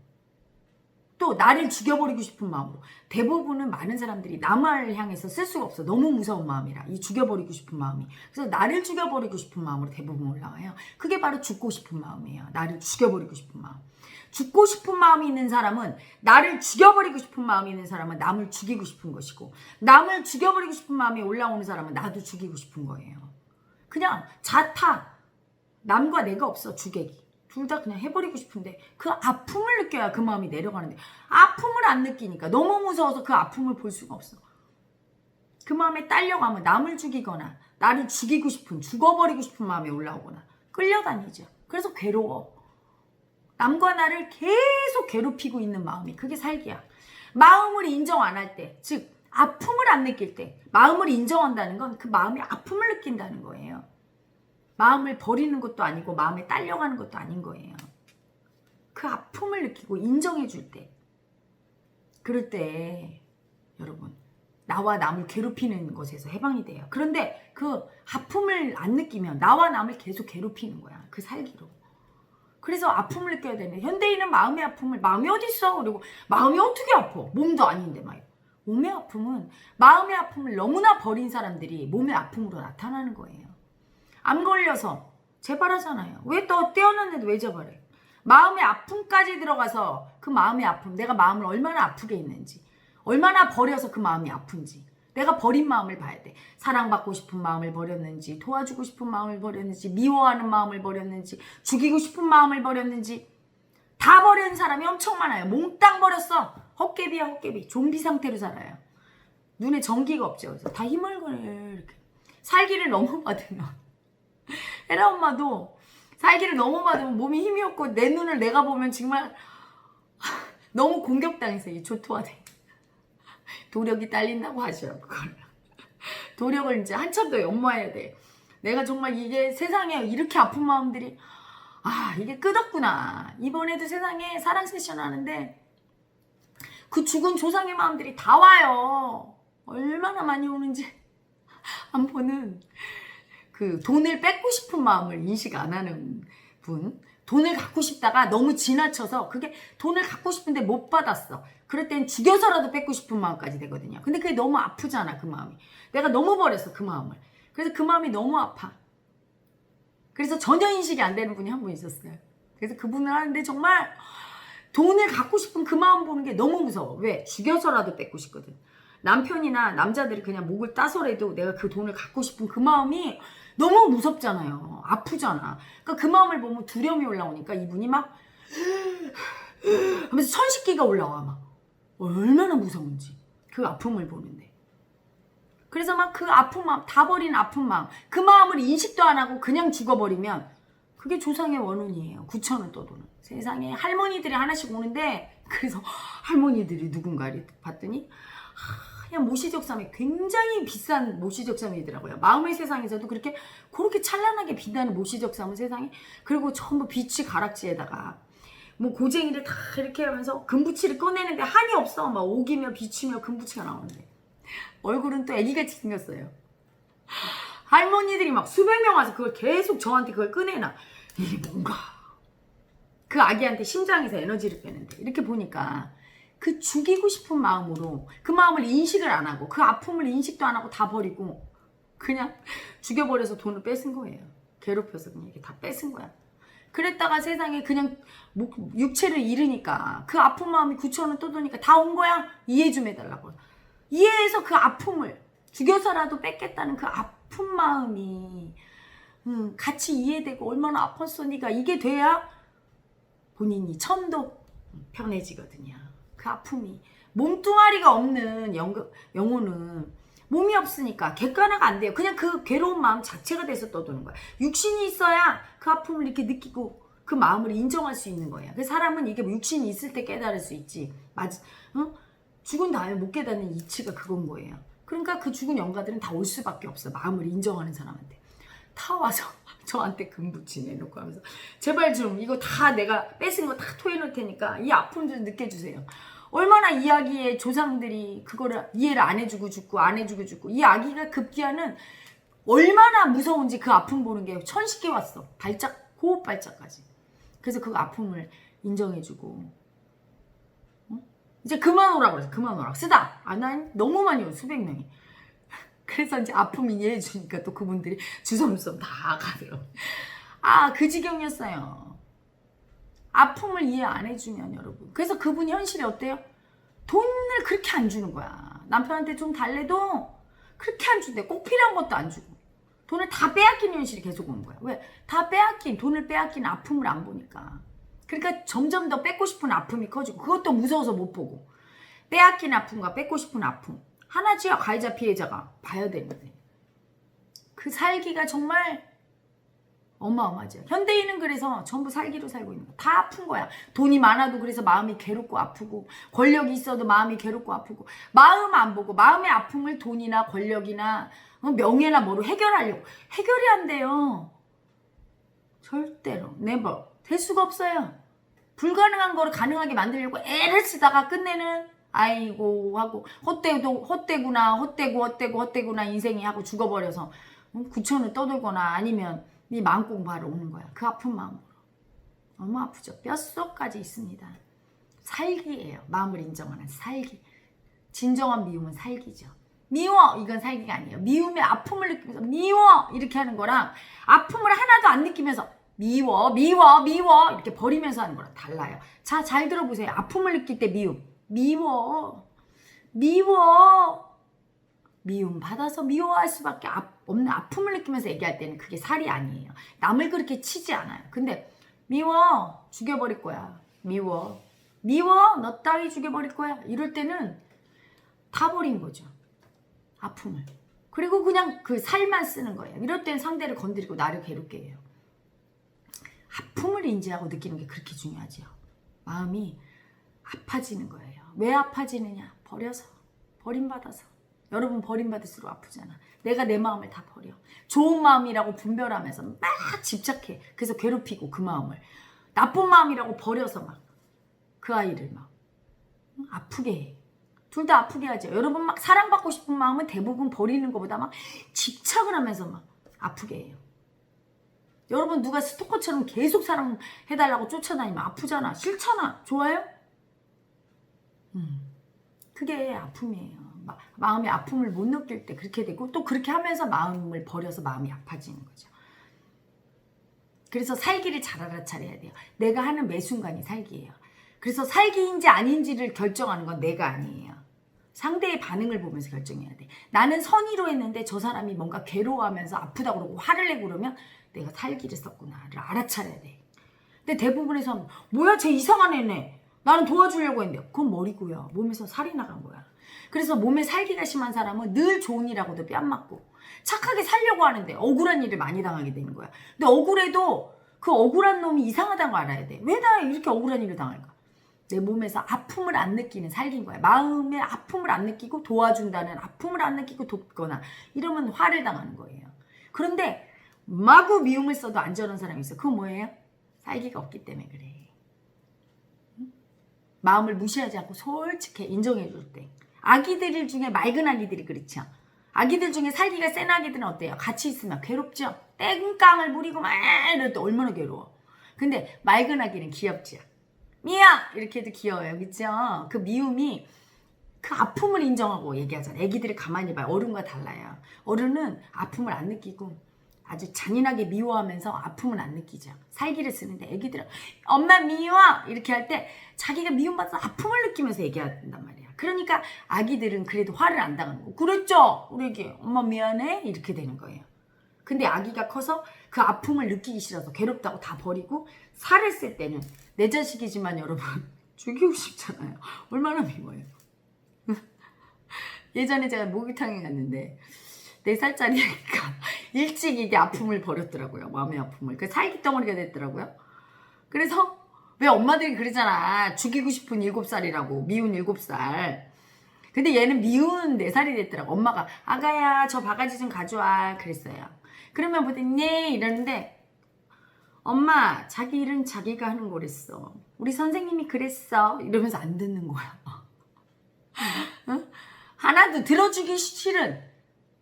또 나를 죽여버리고 싶은 마음으로. 대부분은 많은 사람들이 남을 향해서 쓸 수가 없어. 너무 무서운 마음이라. 이 죽여버리고 싶은 마음이. 그래서 나를 죽여버리고 싶은 마음으로 대부분 올라와요. 그게 바로 죽고 싶은 마음이에요. 나를 죽여버리고 싶은 마음. 죽고 싶은 마음이 있는 사람은, 나를 죽여버리고 싶은 마음이 있는 사람은 남을 죽이고 싶은 것이고, 남을 죽여버리고 싶은 마음이 올라오는 사람은 나도 죽이고 싶은 거예요. 그냥 자타. 남과 내가 없어. 주객이. 둘 다 그냥 해버리고 싶은데 그 아픔을 느껴야 그 마음이 내려가는데 아픔을 안 느끼니까 너무 무서워서 그 아픔을 볼 수가 없어. 그 마음에 딸려가면 남을 죽이거나 나를 죽이고 싶은, 죽어버리고 싶은 마음이 올라오거나 끌려다니죠. 그래서 괴로워. 남과 나를 계속 괴롭히고 있는 마음이, 그게 살기야. 마음을 인정 안 할 때, 즉 아픔을 안 느낄 때, 마음을 인정한다는 건 그 마음의 아픔을 느낀다는 거예요. 마음을 버리는 것도 아니고 마음에 딸려가는 것도 아닌 거예요. 그 아픔을 느끼고 인정해 줄 때, 그럴 때 여러분 나와 남을 괴롭히는 것에서 해방이 돼요. 그런데 그 아픔을 안 느끼면 나와 남을 계속 괴롭히는 거야. 그 살기로. 그래서 아픔을 느껴야 되는데 현대인은 마음의 아픔을, 마음이 어딨어? 그리고 마음이 어떻게 아파? 몸도 아닌데 막. 몸의 아픔은, 마음의 아픔을 너무나 버린 사람들이 몸의 아픔으로 나타나는 거예요. 암 걸려서 재발하잖아요. 왜 또 떼어놨는데 왜 재발해? 마음의 아픔까지 들어가서 그 마음의 아픔, 내가 마음을 얼마나 아프게 했는지, 얼마나 버려서 그 마음이 아픈지, 내가 버린 마음을 봐야 돼. 사랑받고 싶은 마음을 버렸는지, 도와주고 싶은 마음을 버렸는지, 미워하는 마음을 버렸는지, 죽이고 싶은 마음을 버렸는지, 다 버린 사람이 엄청 많아요. 몽땅 버렸어. 헛개비야 헛개비. 좀비 상태로 살아요. 눈에 전기가 없죠. 그래서 다 희멀거려 이렇게. 살기를 너무 받으면 에라 엄마도 살기를 너무 받으면 몸이 힘이 없고 내 눈을 내가 보면 정말 너무 공격당해서 이 조토화돼. 도력이 딸린다고 하죠. 그걸. 도력을 이제 한참 더 연마해야 돼. 내가 정말 이게 세상에 이렇게 아픈 마음들이, 아 이게 끝없구나. 이번에도 세상에 사랑 세션 하는데 그 죽은 조상의 마음들이 다 와요. 얼마나 많이 오는지. 한 번은 그 돈을 뺏고 싶은 마음을 인식 안 하는 분, 돈을 갖고 싶다가 너무 지나쳐서 그게 돈을 갖고 싶은데 못 받았어. 그럴 땐 죽여서라도 뺏고 싶은 마음까지 되거든요. 근데 그게 너무 아프잖아, 그 마음이. 내가 너무 버렸어, 그 마음을. 그래서 그 마음이 너무 아파. 그래서 전혀 인식이 안 되는 분이 한 분 있었어요. 그래서 그분을 하는데 정말 돈을 갖고 싶은 그 마음 보는 게 너무 무서워. 왜? 죽여서라도 뺏고 싶거든. 남편이나 남자들이 그냥 목을 따서라도 내가 그 돈을 갖고 싶은 그 마음이 너무 무섭잖아요. 아프잖아. 그러니까 그 마음을 보면 두려움이 올라오니까 이분이 막 하면서 천식기가 올라와. 막 얼마나 무서운지 그 아픔을 보는데. 그래서 막 그 아픈 마음, 다 버린 아픈 마음, 그 마음을 인식도 안 하고 그냥 죽어버리면 그게 조상의 원혼이에요. 9,000원 떠도는. 세상에 할머니들이 하나씩 오는데, 그래서 할머니들이 누군가를 봤더니 그냥 모시적삼이, 굉장히 비싼 모시적삼이더라고요. 마음의 세상에서도 그렇게 찬란하게 빛나는 모시적삼은 세상에, 그리고 전부 빛이 가락지에다가 뭐 고쟁이를 다 이렇게 하면서 금붙이를 꺼내는데 한이 없어. 막 옥이며 빛이며 금붙이가 나오는데 얼굴은 또 애기같이 생겼어요. 할머니들이 막 수백 명 와서 그걸 계속 저한테 그걸 꺼내놔. 이게 뭔가 그 아기한테 심장에서 에너지를 빼는데, 이렇게 보니까 그 죽이고 싶은 마음으로 그 마음을 인식을 안 하고 그 아픔을 인식도 안 하고 다 버리고 그냥 죽여버려서 돈을 뺏은 거예요. 괴롭혀서 그냥 이렇게 다 뺏은 거야. 그랬다가 세상에 그냥 육체를 잃으니까 그 아픈 마음이 9,000원 떠도니까 다 온 거야. 이해 좀 해달라고. 이해해서 그 아픔을 죽여서라도 뺏겠다는 그 아픈 마음이 같이 이해되고 얼마나 아팠어 네가, 이게 돼야 본인이 천도 편해지거든요. 그 아픔이. 몸뚱아리가 없는 영혼은 몸이 없으니까 객관화가 안 돼요. 그냥 그 괴로운 마음 자체가 돼서 떠도는 거야. 육신이 있어야 그 아픔을 이렇게 느끼고 그 마음을 인정할 수 있는 거예요. 그 사람은 이게 육신이 있을 때 깨달을 수 있지. 죽은 다음에 못 깨닫는 이치가 그건 거예요. 그러니까 그 죽은 영가들은 다 올 수밖에 없어. 마음을 인정하는 사람한테. 다 와서 저한테 금붙이 내놓고 하면서 제발 좀 이거 다 내가 뺏은 거 다 토해놓을 테니까 이 아픔 좀 느껴주세요. 얼마나 이 아기의 조상들이 그거를 이해를 안 해주고 죽고 안 해주고 죽고, 이 아기가 급기야는 얼마나 무서운지 그 아픔 보는 게 천식이 왔어. 발작, 호흡 발작까지. 그래서 그 아픔을 인정해주고 이제 그만 오라고 그래서 그만 오라고 쓰다. 난 너무 많이 오, 수백 명이. 그래서 이제 아픔 이해해주니까 또 그분들이 주섬주섬 다 가더라고요. 그 지경이었어요. 아픔을 이해 안 해주면 여러분. 그래서 그분 현실이 어때요? 돈을 그렇게 안 주는 거야. 남편한테 좀 달래도 그렇게 안 준대. 꼭 필요한 것도 안 주고. 돈을 다 빼앗기는 현실이 계속 오는 거야. 왜? 다 돈을 빼앗긴 아픔을 안 보니까. 그러니까 점점 더 뺏고 싶은 아픔이 커지고, 그것도 무서워서 못 보고. 빼앗긴 아픔과 뺏고 싶은 아픔. 하나지요, 가해자 피해자가. 봐야 되는데. 그 살기가 정말 어마어마하죠. 현대인은 그래서 전부 살기로 살고 있는 거야. 다 아픈 거야. 돈이 많아도 그래서 마음이 괴롭고 아프고, 권력이 있어도 마음이 괴롭고 아프고, 마음 안 보고 마음의 아픔을 돈이나 권력이나 명예나 뭐로 해결하려고. 해결이 안 돼요. 절대로. never. 될 수가 없어요. 불가능한 거를 가능하게 만들려고 애를 쓰다가 끝내는 아이고 하고 헛되구나 인생이 하고 죽어버려서 9천을 떠돌거나 아니면 네 마음고생 바로 오는 거야. 그 아픈 마음으로. 너무 아프죠. 뼛속까지 있습니다. 살기예요. 마음을 인정하는 살기. 진정한 미움은 살기죠. 미워, 이건 살기가 아니에요. 미움의 아픔을 느끼면서 미워 이렇게 하는 거랑 아픔을 하나도 안 느끼면서 미워 이렇게 버리면서 하는 거랑 달라요. 자, 잘 들어보세요. 아픔을 느낄 때 미워 미움 받아서 미워할 수밖에 없는 아픔을 느끼면서 얘기할 때는 그게 살이 아니에요. 남을 그렇게 치지 않아요. 근데 미워, 죽여버릴 거야. 미워 너 따위 죽여버릴 거야. 이럴 때는 다 버린 거죠. 아픔을. 그리고 그냥 그 살만 쓰는 거예요. 이럴 때는 상대를 건드리고 나를 괴롭게 해요. 아픔을 인지하고 느끼는 게 그렇게 중요하죠. 마음이 아파지는 거예요. 왜 아파지느냐? 버림받아서. 여러분 버림받을수록 아프잖아. 내가 내 마음을 다 버려. 좋은 마음이라고 분별하면서 막 집착해. 그래서 괴롭히고 그 마음을. 나쁜 마음이라고 버려서 막 그 아이를 막 아프게 해. 둘 다 아프게 하죠. 여러분 막 사랑받고 싶은 마음은 대부분 버리는 것보다 막 집착을 하면서 막 아프게 해요. 여러분 누가 스토커처럼 계속 사랑해달라고 쫓아다니면 아프잖아. 싫잖아. 좋아요? 그게 아픔이에요. 마음의 아픔을 못 느낄 때 그렇게 되고, 또 그렇게 하면서 마음을 버려서 마음이 아파지는 거죠. 그래서 살기를 잘 알아차려야 돼요. 내가 하는 매 순간이 살기예요. 그래서 살기인지 아닌지를 결정하는 건 내가 아니에요. 상대의 반응을 보면서 결정해야 돼. 나는 선의로 했는데 저 사람이 뭔가 괴로워하면서 아프다고 그러고 화를 내고 그러면 내가 살기를 썼구나를 알아차려야 돼. 근데 대부분의 사람은 뭐야 쟤 이상한 애네. 나는 도와주려고 했는데 그건 머리고요. 몸에서 살이 나간 거야. 그래서 몸에 살기가 심한 사람은 늘 좋은 일하고도 뺨 맞고 착하게 살려고 하는데 억울한 일을 많이 당하게 되는 거야. 근데 억울해도 그 억울한 놈이 이상하다는 거 알아야 돼. 왜 나 이렇게 억울한 일을 당할까? 내 몸에서 아픔을 안 느끼는 살기인 거야. 마음의 아픔을 안 느끼고 도와준다는 아픔을 안 느끼고 돕거나 이러면 화를 당하는 거예요. 그런데 마구 미움을 써도 안 저런 사람이 있어. 그건 뭐예요? 살기가 없기 때문에 그래. 마음을 무시하지 않고 솔직히 인정해줄 때. 아기들 중에 맑은 아기들이 그렇죠. 아기들 중에 살기가 센 아기들은 어때요? 같이 있으면 괴롭죠. 땡깡을 부리고 막 이럴 때 얼마나 괴로워. 근데 맑은 아기는 귀엽죠. 미야! 이렇게 해도 귀여워요. 그쵸? 그 미움이 그 아픔을 인정하고 얘기하잖아요. 애기들이 가만히 봐요. 어른과 달라요. 어른은 아픔을 안 느끼고 아주 잔인하게 미워하면서 아픔은 안 느끼죠. 살기를 쓰는데 애기들은 엄마 미워 이렇게 할 때 자기가 미움받아서 아픔을 느끼면서 얘기한단 말이야. 그러니까 아기들은 그래도 화를 안 당하는 거. 그랬죠? 우리 애기 엄마 미안해 이렇게 되는 거예요. 근데 아기가 커서 그 아픔을 느끼기 싫어서 괴롭다고 다 버리고 살을 쓸 때는 내 자식이지만 여러분 죽이고 싶잖아요. 얼마나 미워요. 예전에 제가 목욕탕에 갔는데 4살짜리니까 일찍 이게 아픔을 버렸더라고요. 마음의 아픔을. 그 살기덩어리가 됐더라고요. 그래서 왜 엄마들이 그러잖아. 죽이고 싶은 7살이라고. 미운 7살. 근데 얘는 미운 4살이 됐더라고. 엄마가 아가야 저 바가지 좀 가져와 그랬어요. 그러면 보더니 네 이러는데 엄마 자기 일은 자기가 하는 거랬어. 우리 선생님이 그랬어. 이러면서 안 듣는 거야. 응? 하나도 들어주기 싫은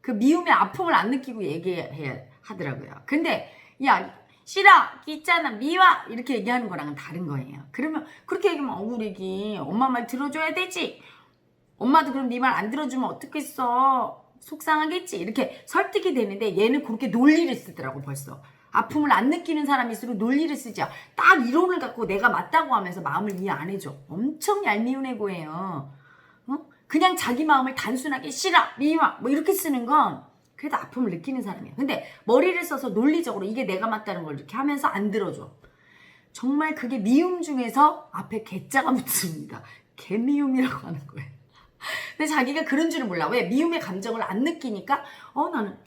그 미움의 아픔을 안 느끼고 얘기해야 하더라고요. 근데 야 싫어 있잖아 미워 이렇게 얘기하는 거랑은 다른 거예요. 그러면 그렇게 얘기하면 우리 애기 엄마 말 들어줘야 되지. 엄마도 그럼 네 말 안 들어주면 어떡겠어. 속상하겠지. 이렇게 설득이 되는데 얘는 그렇게 논리를 쓰더라고 벌써. 아픔을 안 느끼는 사람일수록 논리를 쓰죠. 딱 이론을 갖고 내가 맞다고 하면서 마음을 이해 안 해줘. 엄청 얄미운 애고예요. 그냥 자기 마음을 단순하게 싫어, 미워 뭐 이렇게 쓰는 건 그래도 아픔을 느끼는 사람이에요. 근데 머리를 써서 논리적으로 이게 내가 맞다는 걸 이렇게 하면서 안 들어줘. 정말 그게 미움 중에서 앞에 개자가 붙습니다. 개미움이라고 하는 거예요. 근데 자기가 그런 줄은 몰라. 왜? 미움의 감정을 안 느끼니까 나는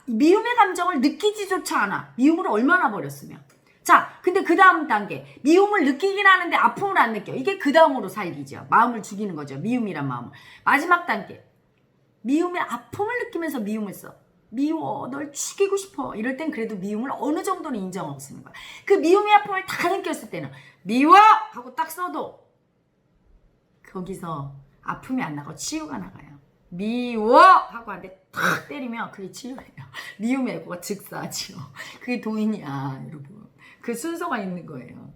미움의 감정을 느끼지조차 않아. 미움을 얼마나 버렸으면. 자, 근데 그 다음 단계. 미움을 느끼긴 하는데 아픔을 안 느껴. 이게 그 다음으로 살기죠. 마음을 죽이는 거죠. 미움이란 마음을. 마지막 단계. 미움의 아픔을 느끼면서 미움을 써. 미워. 널 죽이고 싶어. 이럴 땐 그래도 미움을 어느 정도는 인정하고 쓰는 거야. 그 미움의 아픔을 다 느꼈을 때는 미워! 하고 딱 써도 거기서 아픔이 안 나고 치유가 나가요. 미워! 하고 한테 탁 때리면 그게 치유예요. 미움의 애고가 즉사하지요. 그게 도인이야, 여러분. 그 순서가 있는 거예요.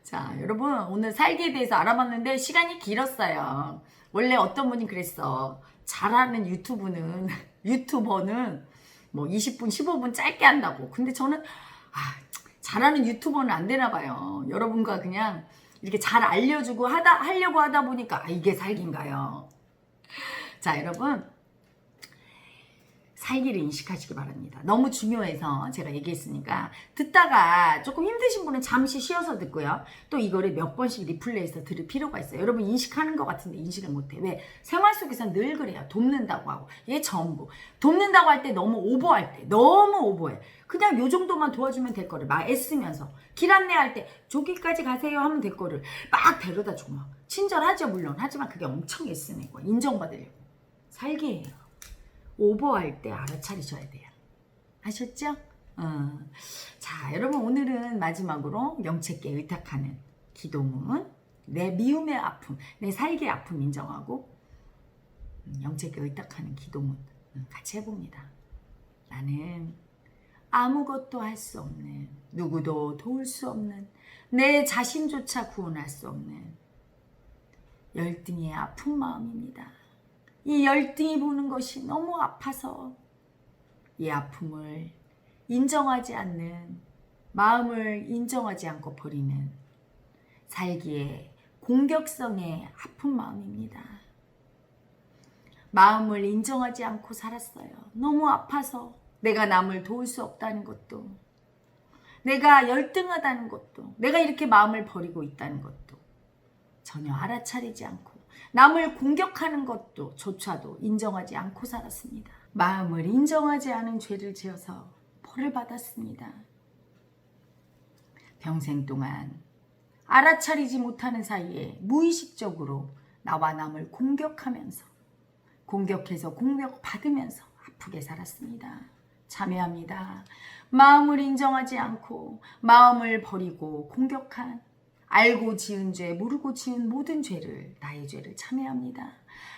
자, 여러분 오늘 살기에 대해서 알아봤는데 시간이 길었어요. 원래 어떤 분이 그랬어. 잘하는 유튜버는 뭐 20분, 15분 짧게 한다고. 근데 저는 잘하는 유튜버는 안 되나 봐요. 여러분과 그냥 이렇게 잘 알려주고 하려고 하다 보니까 이게 살기인가요? 자, 여러분 살기를 인식하시기 바랍니다. 너무 중요해서 제가 얘기했으니까 듣다가 조금 힘드신 분은 잠시 쉬어서 듣고요. 또 이거를 몇 번씩 리플레이해서 들을 필요가 있어요. 여러분 인식하는 것 같은데 인식을 못해. 왜? 생활 속에서 늘 그래요. 돕는다고 하고 얘 전부. 돕는다고 할 때 너무 오버할 때 너무 오버해. 그냥 요 정도만 도와주면 될 거를 막 애쓰면서 길 안내할 때 저기까지 가세요 하면 될 거를 막 데려다 줘. 막 친절하죠 물론. 하지만 그게 엄청 애쓰내고 인정받으려고. 살기예요. 오버할 때 알아차리셔야 돼요. 아셨죠? 자, 여러분 오늘은 마지막으로 영책께 의탁하는 기도문. 내 미움의 아픔, 내 살기의 아픔 인정하고 영책께 의탁하는 기도문 같이 해봅니다. 나는 아무것도 할 수 없는, 누구도 도울 수 없는, 내 자신조차 구원할 수 없는 열등의 아픈 마음입니다. 이 열등이 보는 것이 너무 아파서 이 아픔을 인정하지 않는, 마음을 인정하지 않고 버리는 살기에 공격성의 아픈 마음입니다. 마음을 인정하지 않고 살았어요. 너무 아파서 내가 남을 도울 수 없다는 것도, 내가 열등하다는 것도, 내가 이렇게 마음을 버리고 있다는 것도 전혀 알아차리지 않고 남을 공격하는 것도 조차도 인정하지 않고 살았습니다. 마음을 인정하지 않은 죄를 지어서 벌을 받았습니다. 평생 동안 알아차리지 못하는 사이에 무의식적으로 나와 남을 공격하면서, 공격해서 공격받으면서 아프게 살았습니다. 참회합니다. 마음을 인정하지 않고 마음을 버리고 공격한, 알고 지은 죄, 모르고 지은 모든 죄를, 나의 죄를 참회합니다.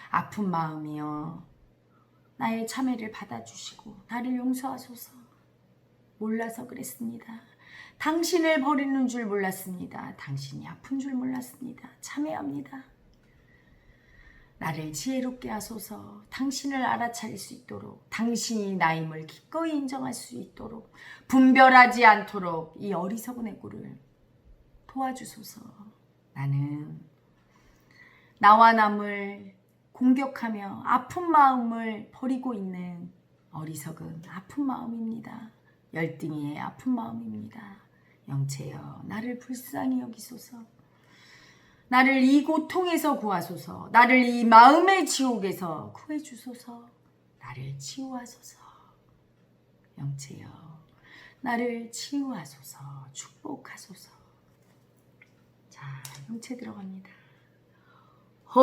아픈 마음이여 나의 참회를 받아주시고 나를 용서하소서. 몰라서 그랬습니다. 당신을 버리는 줄 몰랐습니다. 당신이 아픈 줄 몰랐습니다. 참회합니다. 나를 지혜롭게 하소서. 당신을 알아차릴 수 있도록, 당신이 나임을 기꺼이 인정할 수 있도록, 분별하지 않도록 이 어리석은 애고를 도와주소서. 나는 나와 남을 공격하며 아픈 마음을 버리고 있는 어리석은 아픈 마음입니다. 열등의 아픈 마음입니다. 영체여, 나를 불쌍히 여기소서. 나를 이 고통에서 구하소서. 나를 이 마음의 지옥에서 구해주소서. 나를 치유하소서. 영체여, 나를 치유하소서. 축복하소서. 자, 영체 들어갑니다. 호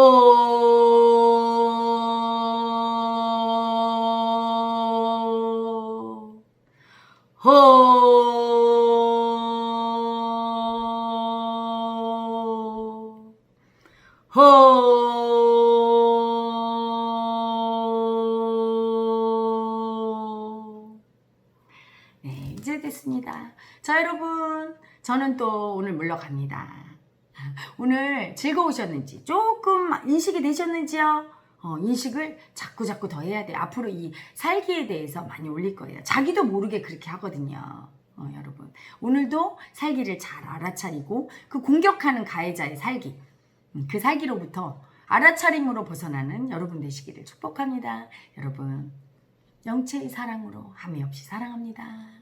네, 이제 됐습니다. 자, 여러분, 저는 또 오늘 물러갑니다. 오늘 즐거우셨는지, 조금 인식이 되셨는지요? 인식을 자꾸 더 해야 돼요. 앞으로 이 살기에 대해서 많이 올릴 거예요. 자기도 모르게 그렇게 하거든요. 여러분, 오늘도 살기를 잘 알아차리고 그 공격하는 가해자의 살기, 그 살기로부터 알아차림으로 벗어나는 여러분 되시기를 축복합니다. 여러분, 영체의 사랑으로 함이 없이 사랑합니다.